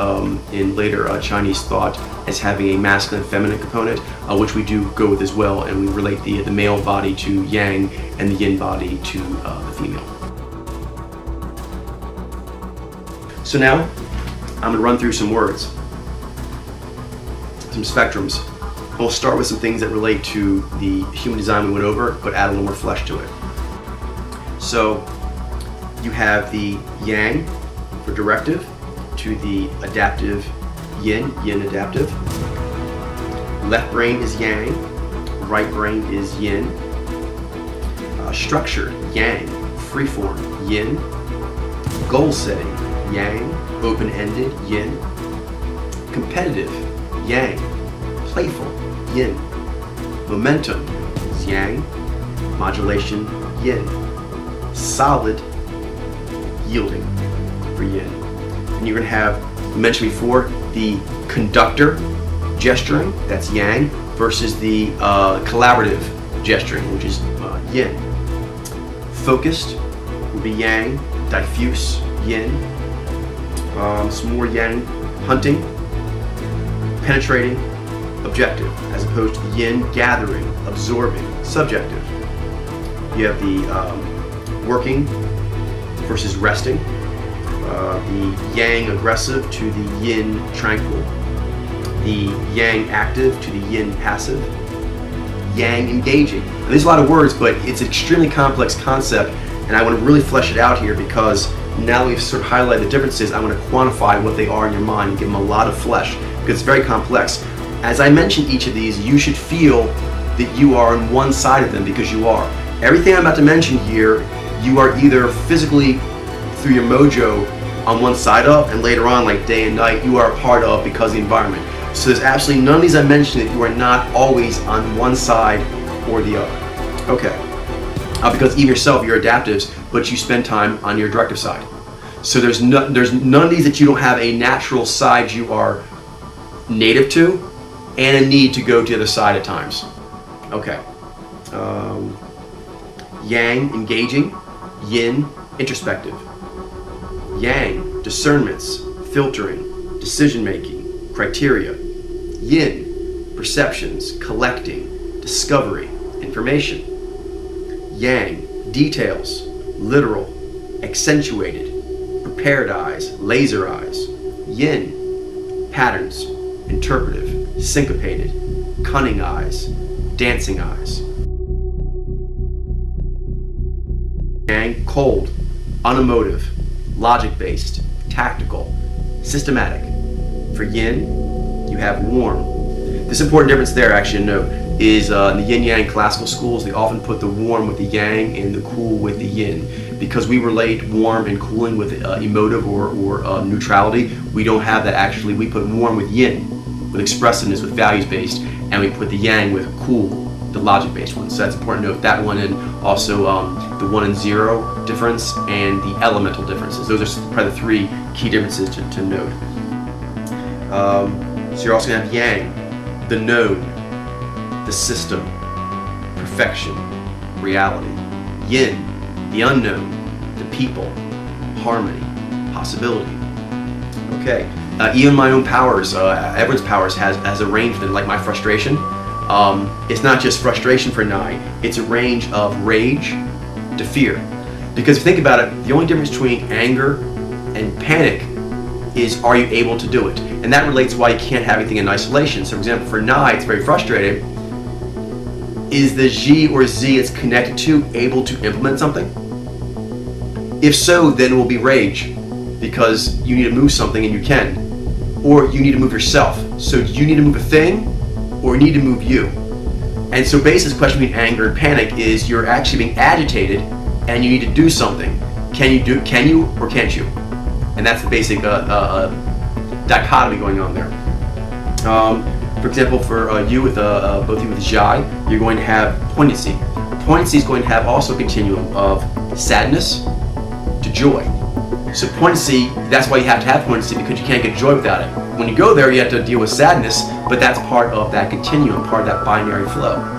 in later Chinese thought as having a masculine and feminine component, which we do go with as well, and we relate the male body to yang and the yin body to the female. So now, I'm going to run through some words, some spectrums. We'll start with some things that relate to the human design we went over, but add a little more flesh to it. So, you have the yang for directive, to the adaptive yin, yin adaptive. Left brain is yang, right brain is yin. Structured, yang, freeform, yin. Goal setting, yang, open-ended, yin. Competitive, yang, playful, yin. Momentum is yang, modulation, yin. Solid, yielding for yin. And you're going to have, I mentioned before, the conductor gesturing, that's yang, versus the collaborative gesturing, which is yin. Focused would be yang, diffuse, yin. Some more yang, hunting, penetrating, objective, as opposed to the yin, gathering, absorbing, subjective. You have the working versus resting, the yang aggressive to the yin tranquil, the yang active to the yin passive, yang engaging. And there's a lot of words, but it's an extremely complex concept, and I want to really flesh it out here because now that we've sort of highlighted the differences, I want to quantify what they are in your mind and give them a lot of flesh because it's very complex. As I mention each of these, you should feel that you are on one side of them because you are. Everything I'm about to mention here, you are either physically through your mojo on one side of, and later on, like day and night, you are a part of because of the environment. So there's absolutely none of these I mentioned that you are not always on one side or the other. Okay. Because even yourself, you're adaptives, but you spend time on your directive side. So there's none of these that you don't have a natural side you are native to, and a need to go to the other side at times. Okay. Yang, engaging. Yin, introspective. Yang, discernments, filtering, decision-making, criteria. Yin, perceptions, collecting, discovery, information. Yang, details, literal, accentuated, prepared eyes, laser eyes. Yin, patterns, interpretive, syncopated, cunning eyes, dancing eyes. Yang, cold, unemotive, logic-based, tactical, systematic. For Yin, you have warm. This important difference there, actually, to note, is in the yin-yang classical schools, they often put the warm with the yang and the cool with the yin. Because we relate warm and cooling with emotive or neutrality, we don't have that actually. We put warm with yin, with expressiveness, with values-based, and we put the yang with cool, the logic-based one. So that's important to note. That one, and also the 1 and 0 difference and the elemental differences. Those are probably the 3 key differences to note. So you're also going to have yang, the known, the system, perfection, reality. Yin, the unknown, the people, harmony, possibility. Okay, even my own powers, everyone's powers has a range that, like my frustration. It's not just frustration for Nai, it's a range of rage to fear. Because if you think about it, the only difference between anger and panic is, are you able to do it? And that relates why you can't have anything in isolation. So for example, for Nai, it's very frustrating. Is the G or Z it's connected to able to implement something? If so, then it will be rage, because you need to move something and you can. Or you need to move yourself. So do you need to move a thing, or you need to move you? And so basically the question between anger and panic is, you're actually being agitated and you need to do something. Can you or can't you? And that's the basic dichotomy going on there. For example, for you with both you with Jai, you're going to have poignancy. Poignancy is going to have also a continuum of sadness to joy. So poignancy, that's why you have to have poignancy, because you can't get joy without it. When you go there, you have to deal with sadness, but that's part of that continuum, part of that binary flow.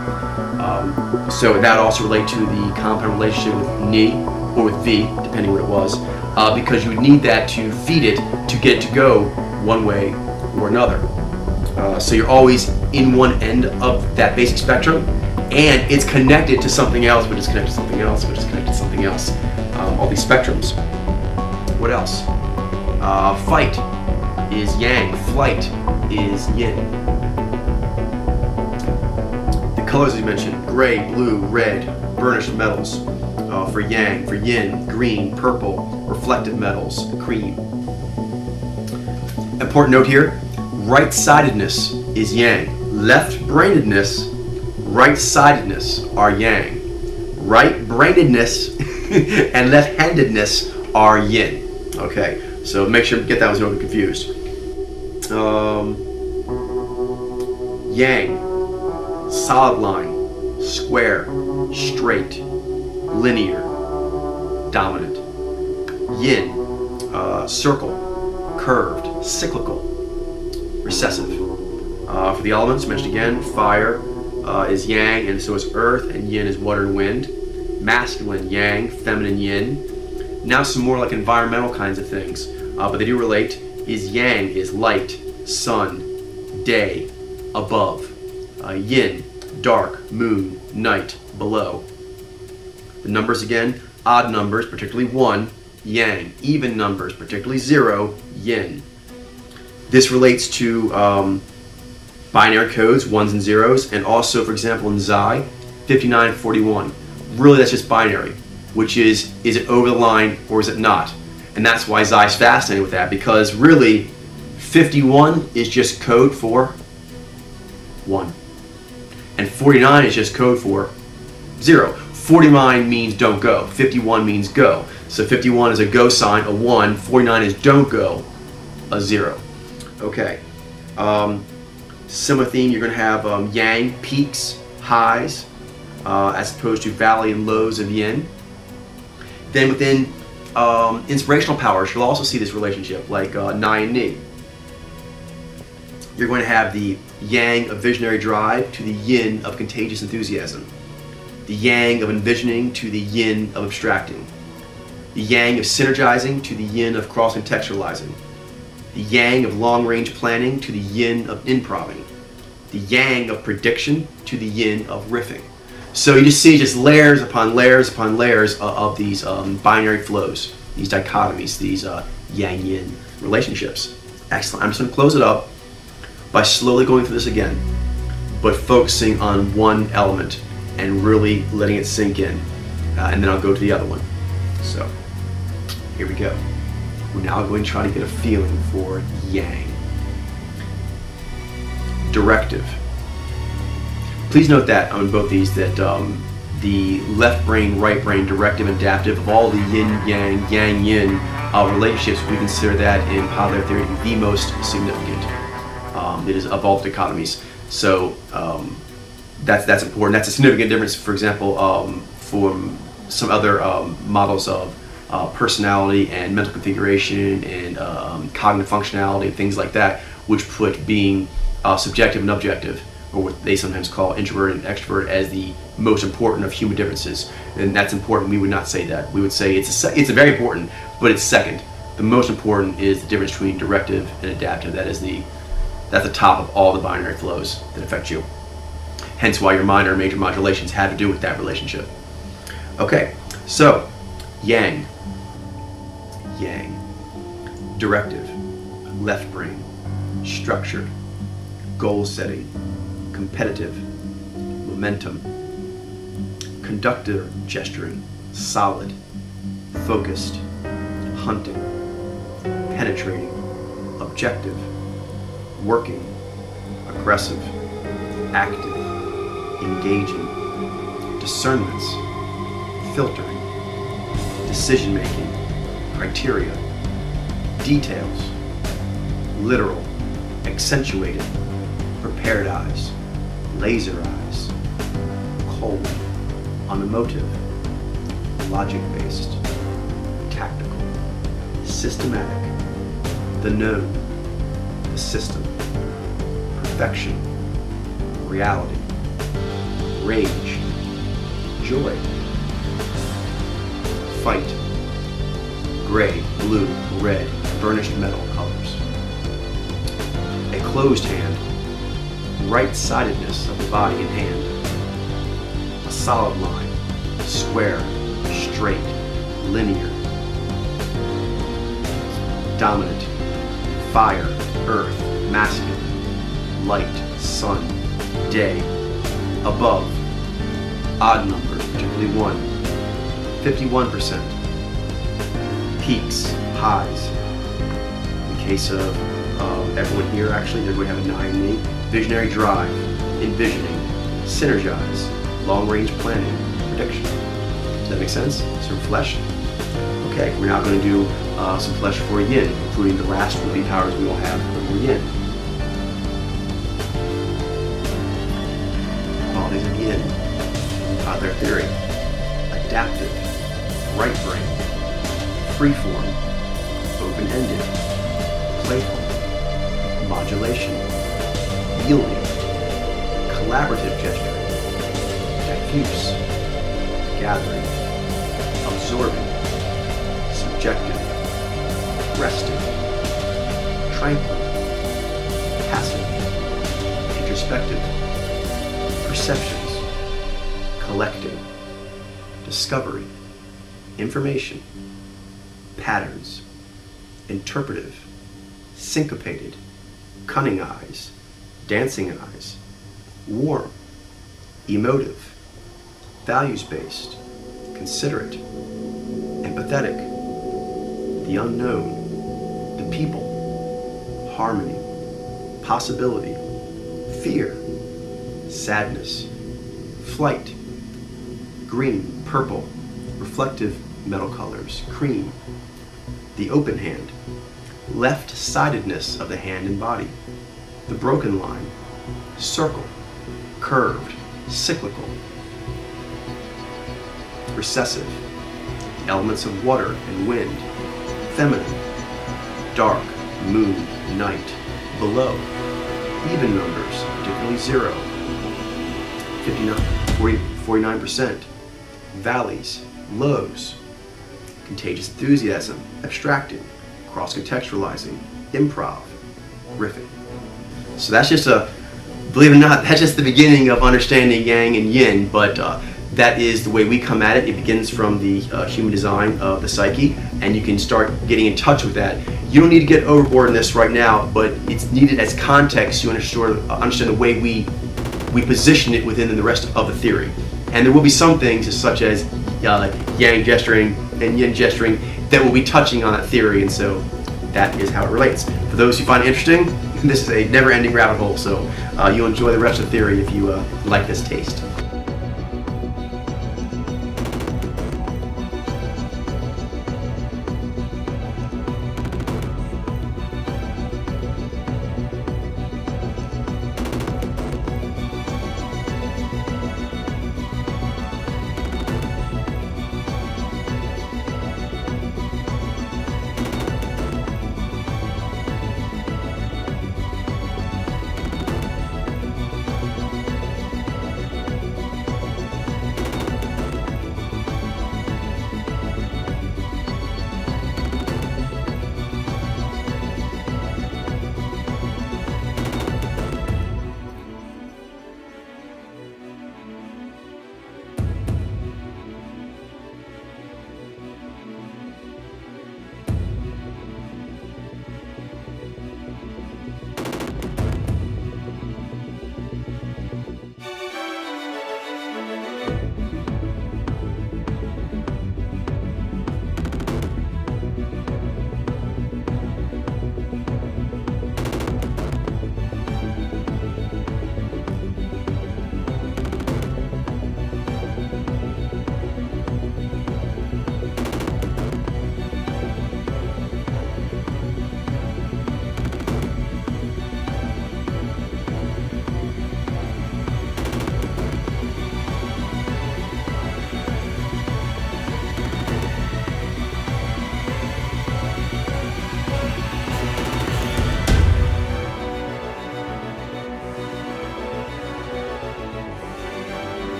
So that also relates to the compound relationship with Ni or with V, depending what it was, because you would need that to feed it to get it to go one way or another. So you're always in one end of that basic spectrum, and it's connected to something else, which is connected to something else, which is connected to something else. All these spectrums. What else? Fight is yang, flight is yin. The colors as you mentioned, gray, blue, red, burnished metals for yang. For yin, green, purple, reflective metals, cream. Important note here, right-sidedness is yang. Left-brainedness, right-sidedness are yang. Right-brainedness and left-handedness are yin. Okay, so make sure to get that one so you don't get confused. Yang, solid line, square, straight, linear, dominant. Yin, circle, curved, cyclical, recessive. For the elements, mentioned again, fire is yang, and so is earth, and yin is water and wind. Masculine, yang, feminine, yin. Now some more like environmental kinds of things, but they do relate. Is yang is light, sun, day, above. Yin, dark, moon, night, below. The numbers again, odd numbers, particularly 1, yang. Even numbers, particularly 0, yin. This relates to binary codes, 1s and 0s, and also, for example, in Xi, 5941. Really, that's just binary, which is it over the line or is it not? And that's why Xi is fascinated with that, because really, 51 is just code for 1. And 49 is just code for 0. 49 means don't go. 51 means go. So 51 is a go sign, a 1. 49 is don't go, a 0. Okay. Similar theme, you're going to have yang, peaks, highs, as opposed to valley and lows of yin. Then within inspirational powers, you'll also see this relationship, like Nai and Ni. You're going to have the yang of visionary drive to the yin of contagious enthusiasm. The yang of envisioning to the yin of abstracting. The yang of synergizing to the yin of cross-contextualizing. The yang of long-range planning to the yin of improving. The yang of prediction to the yin of riffing. So you just see just layers upon layers upon layers of these binary flows, these dichotomies, these yang-yin relationships. Excellent. I'm just going to close it up by slowly going through this again, but focusing on one element and really letting it sink in. And then I'll go to the other one. So here we go. We're now going to try to get a feeling for yang. Directive. Please note that on both these that the left brain, right brain, directive, and adaptive of all the yin-yang, yang-yin relationships, we consider that in popular theory the most significant. It is of all the dichotomies. So that's important. That's a significant difference, for example, from some other models of personality and mental configuration and cognitive functionality, things like that, which put being subjective and objective, or what they sometimes call introverted and extrovert, as the most important of human differences. And that's important. We would not say that. We would say it's very important, but it's second. The most important is the difference between directive and adaptive. That's the top of all the binary flows that affect you. Hence why your minor and major modulations have to do with that relationship. Okay, so yang. Yang. Directive. Left brain. Structured. Goal setting. Competitive. Momentum. Conductor gesturing. Solid. Focused. Hunting. Penetrating. Objective. Working. Aggressive. Active. Engaging. Discernments. Filtering. Decision-making. Criteria. Details. Literal. Accentuated. Prepared eyes. Laser eyes. Cold. Unemotive. Logic-based. Tactical. Systematic. The known. The system. Perfection. Reality. Rage. Joy. Fight. Gray, blue, red, burnished metal colors. A closed hand. Right-sidedness of the body and hand. A solid line. Square. Straight. Linear. Dominant. Fire. Earth. Masculine. Light. Sun. Day. Above. Odd numbers, particularly 1. 51%. Peaks, highs. In the case of everyone here, actually, they're going to have a 9 and 8. Visionary drive, envisioning, synergize, long-range planning, prediction. Does that make sense? Sort of fleshed? Okay, we're now going to do some flesh for yin, including the last of the powers we will have for yin. Qualities of yin. Their theory. Adaptive. Right brain. Freeform. Open-ended. Playful. Modulation. Yielding. Collaborative gesturing. Diffuse. Gathering. Absorbing. Subjective. Resting. Tranquil. Passive. Introspective. Perceptions. Collecting. Discovery. Information. Patterns. Interpretive. Syncopated. Cunning eyes. Dancing eyes. Warm. Emotive. Values-based. Considerate. Empathetic. The unknown. The people. Harmony. Possibility. Fear. Sadness. Flight. Green, purple, reflective metal colors, cream. The open hand. Left-sidedness of the hand and body. The broken line. Circle. Curved. Cyclical. Recessive. Elements of water and wind. Feminine. Dark. Moon. Night. Below. Even numbers, particularly 0. 49%. Valleys. Lows. contagious enthusiasm, abstracting, cross-contextualizing, improv, riffing. So that's just believe it or not, that's just the beginning of understanding Yang and Yin, but that is the way we come at it. It begins from the human design of the psyche, and you can start getting in touch with that. You don't need to get overboard in this right now, but it's needed as context. You understand the way we position it within the rest of the theory. And there will be some things such as Yang gesturing and Yin gesturing that will be touching on that theory, and so that is how it relates. For those who find it interesting, this is a never-ending rabbit hole, so you'll enjoy the rest of the theory if you like this taste.